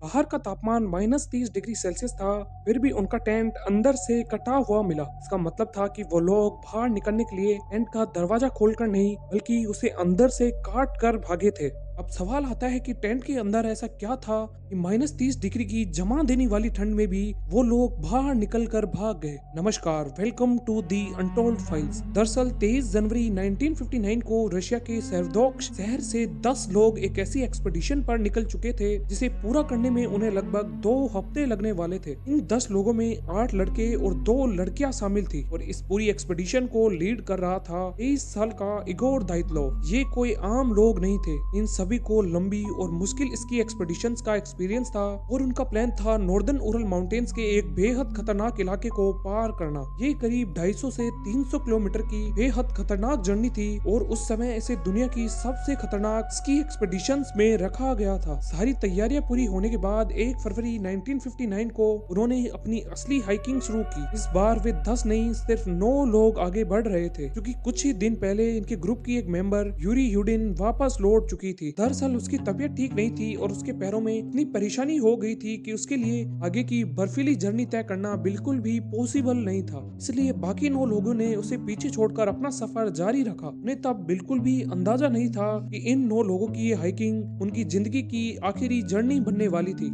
बाहर का तापमान -30 डिग्री सेल्सियस था। फिर भी उनका टेंट अंदर से कटा हुआ मिला। इसका मतलब था कि वो लोग बाहर निकलने के लिए टेंट का दरवाजा खोलकर नहीं बल्कि उसे अंदर से काट कर भागे थे। अब सवाल आता है कि टेंट के अंदर ऐसा क्या था कि -30 डिग्री की जमा देने वाली ठंड में भी वो लोग बाहर निकल कर भाग गए। नमस्कार, welcome to the untold files. दरअसल 23 जनवरी 1959 को रशिया के सेवरोडोनेट्स्क शहर से 10 लोग एक ऐसी एक्सपेडिशन पर निकल चुके थे जिसे पूरा करने में उन्हें लगभग 2 हफ्ते लगने वाले थे। इन 10 लोगों में 8 लड़के और 2 लड़कियां शामिल थी और इस पूरी एक्सपेडिशन को लीड कर रहा था 23 साल का इगोर दाइतलोव। ये कोई आम लोग नहीं थे। इन सभी को लंबी और मुश्किल स्की एक्सपेडिशंस का एक्सपीरियंस था और उनका प्लान था नॉर्दर्न उरल माउंटेन्स के एक बेहद खतरनाक इलाके को पार करना। ये करीब 250 से 300 किलोमीटर की बेहद खतरनाक जर्नी थी और उस समय इसे दुनिया की सबसे खतरनाक स्की एक्सपेडिशंस में रखा गया था। सारी तैयारियां पूरी होने के बाद 1 फरवरी 1959 को उन्होंने अपनी असली हाइकिंग शुरू की। इस बार वे 10 नहीं सिर्फ 9 लोग आगे बढ़ रहे थे, क्योंकि कुछ ही दिन पहले इनके ग्रुप की एक मेंबर यूरी यूडिन वापस लौट चुकी थी। दरअसल उसकी तबीयत ठीक नहीं थी और उसके पैरों में इतनी परेशानी हो गई थी कि उसके लिए आगे की बर्फीली जर्नी तय करना बिल्कुल भी पॉसिबल नहीं था। इसलिए बाकी 9 लोगों ने उसे पीछे छोड़कर अपना सफर जारी रखा। उन्हें तब बिल्कुल भी अंदाजा नहीं था कि इन 9 लोगों की ये हाइकिंग उनकी जिंदगी की आखिरी जर्नी बनने वाली थी।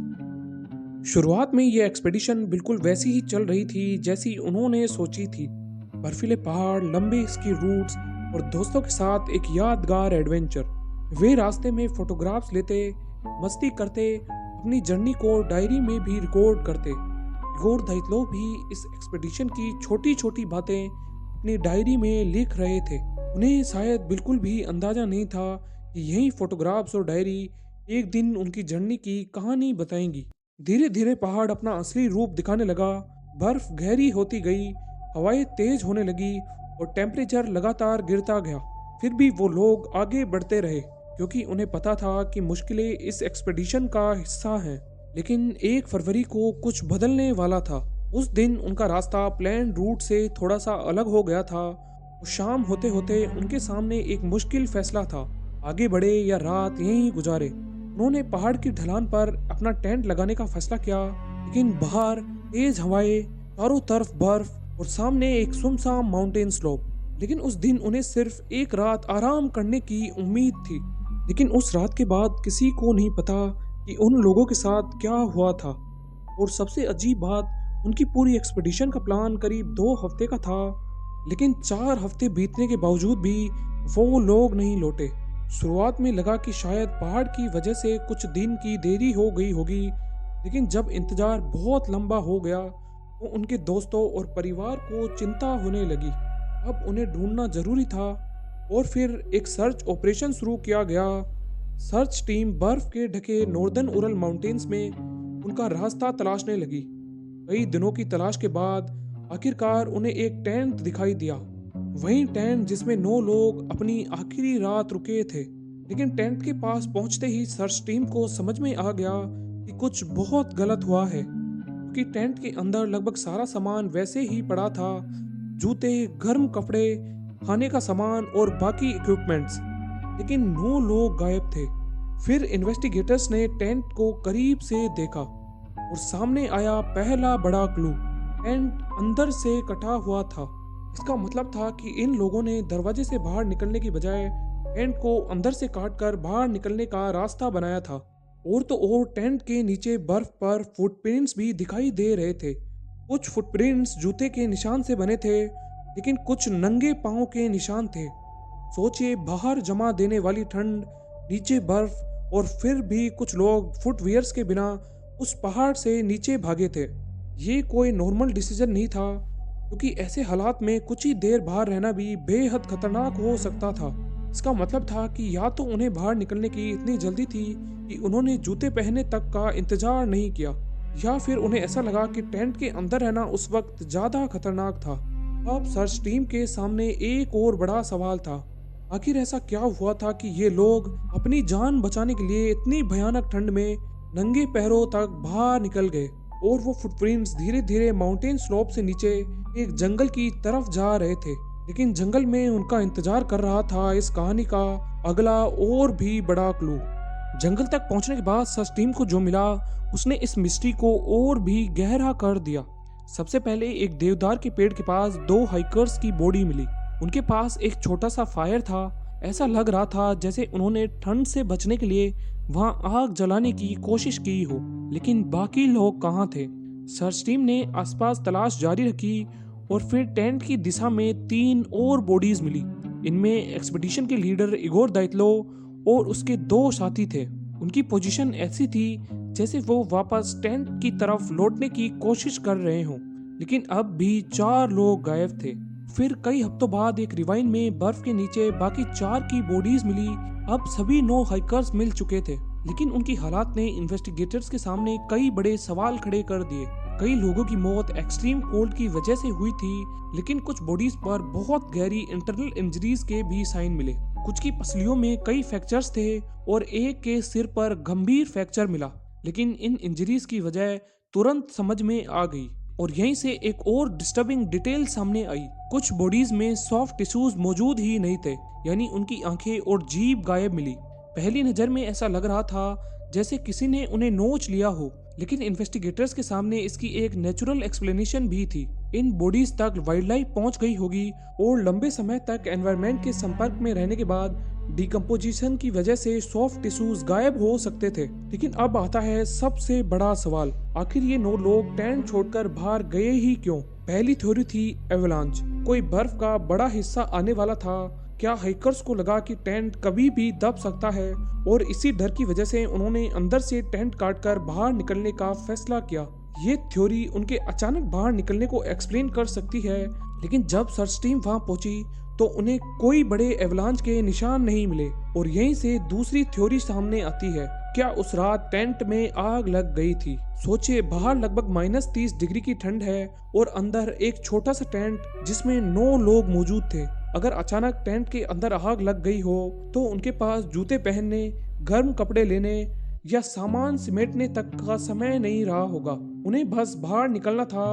शुरुआत में ये एक्सपेडिशन बिल्कुल वैसी ही चल रही थी जैसी उन्होंने सोची थी। बर्फीले पहाड़, लंबे स्की रूट्स और दोस्तों के साथ एक यादगार एडवेंचर। वे रास्ते में फोटोग्राफ्स लेते, मस्ती करते, अपनी जर्नी को डायरी में भी रिकॉर्ड करते। इगोर दाइतलोव भी इस एक्सपेडिशन की छोटी छोटी बातें अपनी डायरी में लिख रहे थे। उन्हें शायद बिल्कुल भी अंदाजा नहीं था कि यही फोटोग्राफ्स और डायरी एक दिन उनकी जर्नी की कहानी बताएंगी। धीरे धीरे पहाड़ अपना असली रूप दिखाने लगा। बर्फ गहरी होती गई, हवाएं तेज होने लगी और टेम्परेचर लगातार गिरता गया। फिर भी वो लोग आगे बढ़ते रहे, क्योंकि उन्हें पता था कि मुश्किलें इस एक्सपेडिशन का हिस्सा हैं। लेकिन 1 फरवरी को कुछ बदलने वाला था। उस दिन उनका रास्ता प्लान रूट से थोड़ा सा अलग हो गया था और शाम होते होते उनके सामने एक मुश्किल फैसला था, आगे बढ़े या रात यहीं गुजारे। उन्होंने पहाड़ की ढलान पर अपना टेंट लगाने का फैसला किया, लेकिन बाहर तेज हवाएं, चारों तरफ बर्फ और सामने एक सुनसान माउंटेन स्लोप। लेकिन उस दिन उन्हें सिर्फ एक रात आराम करने की उम्मीद थी। लेकिन उस रात के बाद किसी को नहीं पता कि उन लोगों के साथ क्या हुआ था। और सबसे अजीब बात, उनकी पूरी एक्सपेडिशन का प्लान करीब 2 हफ्ते का था, लेकिन 4 हफ्ते बीतने के बावजूद भी वो लोग नहीं लौटे। शुरुआत में लगा कि शायद पहाड़ की वजह से कुछ दिन की देरी हो गई होगी, लेकिन जब इंतजार बहुत लंबा हो गया तो उनके दोस्तों और परिवार को चिंता होने लगी। अब उन्हें ढूंढना जरूरी था और फिर एक सर्च ऑपरेशन शुरू किया गया। सर्च टीम बर्फ के ढके नॉर्दर्न उरल माउंटेन्स में उनका रास्ता तलाशने लगी। कई दिनों की तलाश के बाद आखिरकार उन्हें एक टेंट दिखाई दिया। वही टेंट जिसमें 9 लोग अपनी आखिरी रात रुके थे। लेकिन टेंट के पास पहुंचते ही सर्च टीम को समझ में आ गया कि कुछ बहुत गलत हुआ है, क्योंकि टेंट के अंदर लगभग सारा सामान वैसे ही पड़ा था। जूते, गर्म कपड़े, खाने का सामान और बाकी इक्विपमेंट्स। लेकिन 9 लोग गायब थे। फिर इन्वेस्टिगेटर्स ने टेंट को करीब से देखा और सामने आया पहला बड़ा क्लू। टेंट अंदर से कटा हुआ था। इसका मतलब था कि इन लोगों ने दरवाजे से बाहर निकलने की बजाय टेंट को अंदर से काटकर बाहर निकलने का रास्ता बनाया था। और तो और टेंट के नीचे बर्फ पर फुटप्रिंट्स भी दिखाई दे रहे थे। कुछ फुटप्रिंट्स जूते के निशान से बने थे, लेकिन कुछ नंगे पांव के निशान थे। सोचिए, बाहर जमा देने वाली ठंड, नीचे बर्फ, और फिर भी कुछ लोग फुटवियर्स के बिना उस पहाड़ से नीचे भागे थे। ये कोई नॉर्मल डिसीजन नहीं था, क्योंकि ऐसे हालात में कुछ ही देर बाहर रहना भी बेहद खतरनाक हो सकता था। इसका मतलब था कि या तो उन्हें बाहर निकलने की इतनी जल्दी थी कि उन्होंने जूते पहनने तक का इंतजार नहीं किया, या फिर उन्हें ऐसा लगा कि टेंट के अंदर रहना उस वक्त ज्यादा खतरनाक था। अब सर्च टीम के सामने एक और बड़ा सवाल था। आखिर ऐसा क्या हुआ था कि ये लोग अपनी जान बचाने के लिए इतनी भयानक ठंड में नंगे पैरों तक बाहर निकल गए? और वो फुटप्रिंट्स धीरे धीरे माउंटेन स्लोप से नीचे एक जंगल की तरफ जा रहे थे। लेकिन जंगल में उनका इंतजार कर रहा था इस कहानी का अगला और भी बड़ा क्लू। जंगल तक पहुंचने के बाद सस्टीम को जो मिला उसने इस मिस्ट्री को और भी गहरा कर दिया। सबसे पहले एक देवदार के पेड़ के पास दो हाइकर्स की बॉडी मिली। उनके पास एक छोटा सा फायर था। ऐसा लग रहा था जैसे उन्होंने ठंड से बचने के लिए वहां आग जलाने की कोशिश की हो। लेकिन बाकी लोग कहाँ थे? सर्च टीम ने आसपास तलाश जारी रखी और फिर टेंट की दिशा में तीन और बॉडीज मिली। इनमें एक्सपीडिशन के लीडर इगोर दाइतलो और उसके दो साथी थे। उनकी पोजीशन ऐसी थी जैसे वो वापस टेंट की तरफ लौटने की कोशिश कर रहे हों, लेकिन अब भी चार लोग गायब थे। फिर कई हफ्तों बाद एक रिवाइन में बर्फ के नीचे बाकी चार की बॉडीज मिली। अब सभी 9 हाइकर्स मिल चुके थे, लेकिन उनकी हालात ने इन्वेस्टिगेटर्स के सामने कई बड़े सवाल खड़े कर दिए। कई लोगों की मौत एक्सट्रीम कोल्ड की वजह से हुई थी, लेकिन कुछ बॉडीज पर बहुत गहरी इंटरनल इंजरीज के भी साइन मिले। कुछ की पसलियों में कई फ्रैक्चर्स थे और एक के सिर पर गंभीर फ्रैक्चर मिला, लेकिन इन इंजरीज की वजह तुरंत समझ में आ गई। और यहीं से एक और डिस्टर्बिंग डिटेल सामने आई। कुछ बॉडीज में सॉफ्ट टिश्यूज मौजूद ही नहीं थे, यानी उनकी आंखें और जीभ गायब मिली। पहली नजर में ऐसा लग रहा था जैसे किसी ने उन्हें नोच लिया हो, लेकिन इन्वेस्टिगेटर्स के सामने इसकी एक नेचुरल एक्सप्लेनेशन भी थी। इन बॉडीज तक वाइल्ड लाइफ पहुंच गई होगी और लंबे समय तक एनवायरनमेंट के संपर्क में रहने के बाद डिकम्पोजिशन की वजह से सॉफ्ट टिश्यूज गायब हो सकते थे। लेकिन अब आता है सबसे बड़ा सवाल, आखिर ये 9 लोग टेंट छोड़कर बाहर गए ही क्यों? पहली थ्योरी थी एवलांच। कोई बर्फ का बड़ा हिस्सा आने वाला था। क्या हाइकर्स को लगा कि टेंट कभी भी दब सकता है और इसी डर की वजह से उन्होंने अंदर से टेंट काटकर बाहर निकलने का फैसला किया। ये थ्योरी उनके अचानक बाहर निकलने को एक्सप्लेन कर सकती है, लेकिन जब सर्च टीम वहां पहुंची तो उन्हें कोई बड़े एवलांच के निशान नहीं मिले। और यहीं से दूसरी थ्योरी सामने आती है, क्या उस रात टेंट में आग लग गई थी? सोचिए, बाहर लगभग -30 डिग्री की ठंड है और अंदर एक छोटा सा टेंट जिसमें 9 लोग मौजूद थे। अगर अचानक टेंट के अंदर आग लग गई हो तो उनके पास जूते पहनने, गर्म कपड़े लेने या सामान समेटने तक का समय नहीं रहा होगा। उन्हें बस बाहर निकलना था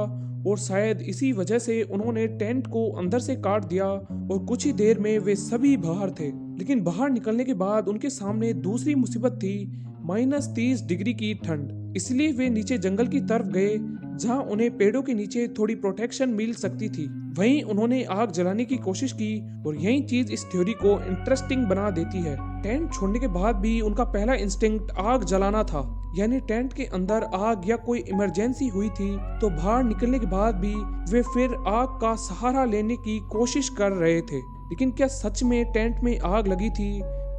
और शायद इसी वजह से उन्होंने टेंट को अंदर से काट दिया और कुछ ही देर में वे सभी बाहर थे। लेकिन बाहर निकलने के बाद उनके सामने दूसरी मुसीबत थी, -30 डिग्री की ठंड। इसलिए वे नीचे जंगल की तरफ गए जहां उन्हें पेड़ों के नीचे थोड़ी प्रोटेक्शन मिल सकती थी। वहीं उन्होंने आग जलाने की कोशिश की और यही चीज इस थ्योरी को इंटरेस्टिंग बना देती है। टेंट छोड़ने के बाद भी उनका पहला इंस्टिंक्ट आग जलाना था, यानी टेंट के अंदर आग या कोई इमरजेंसी हुई थी तो बाहर निकलने के बाद भी वे फिर आग का सहारा लेने की कोशिश कर रहे थे। लेकिन क्या सच में टेंट में आग लगी थी?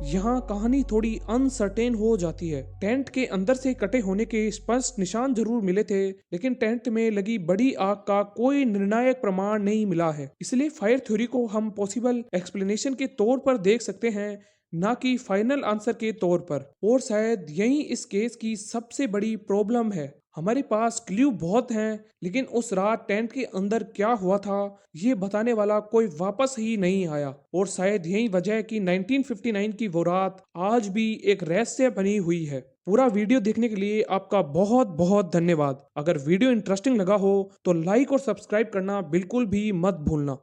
यहाँ कहानी थोड़ी अनसर्टेन हो जाती है। टेंट के अंदर से कटे होने के स्पष्ट निशान जरूर मिले थे, लेकिन टेंट में लगी बड़ी आग का कोई निर्णायक प्रमाण नहीं मिला है। इसलिए फायर थ्योरी को हम पॉसिबल एक्सप्लेनेशन के तौर पर देख सकते हैं, ना कि फाइनल आंसर के तौर पर। और शायद यही इस केस की सबसे बड़ी प्रॉब्लम है। हमारे पास क्ल्यू बहुत हैं, लेकिन उस रात टेंट के अंदर क्या हुआ था ये बताने वाला कोई वापस ही नहीं आया। और शायद यही वजह है कि 1959 की वो रात आज भी एक रहस्य बनी हुई है। पूरा वीडियो देखने के लिए आपका बहुत बहुत धन्यवाद। अगर वीडियो इंटरेस्टिंग लगा हो तो लाइक और सब्सक्राइब करना बिल्कुल भी मत भूलना।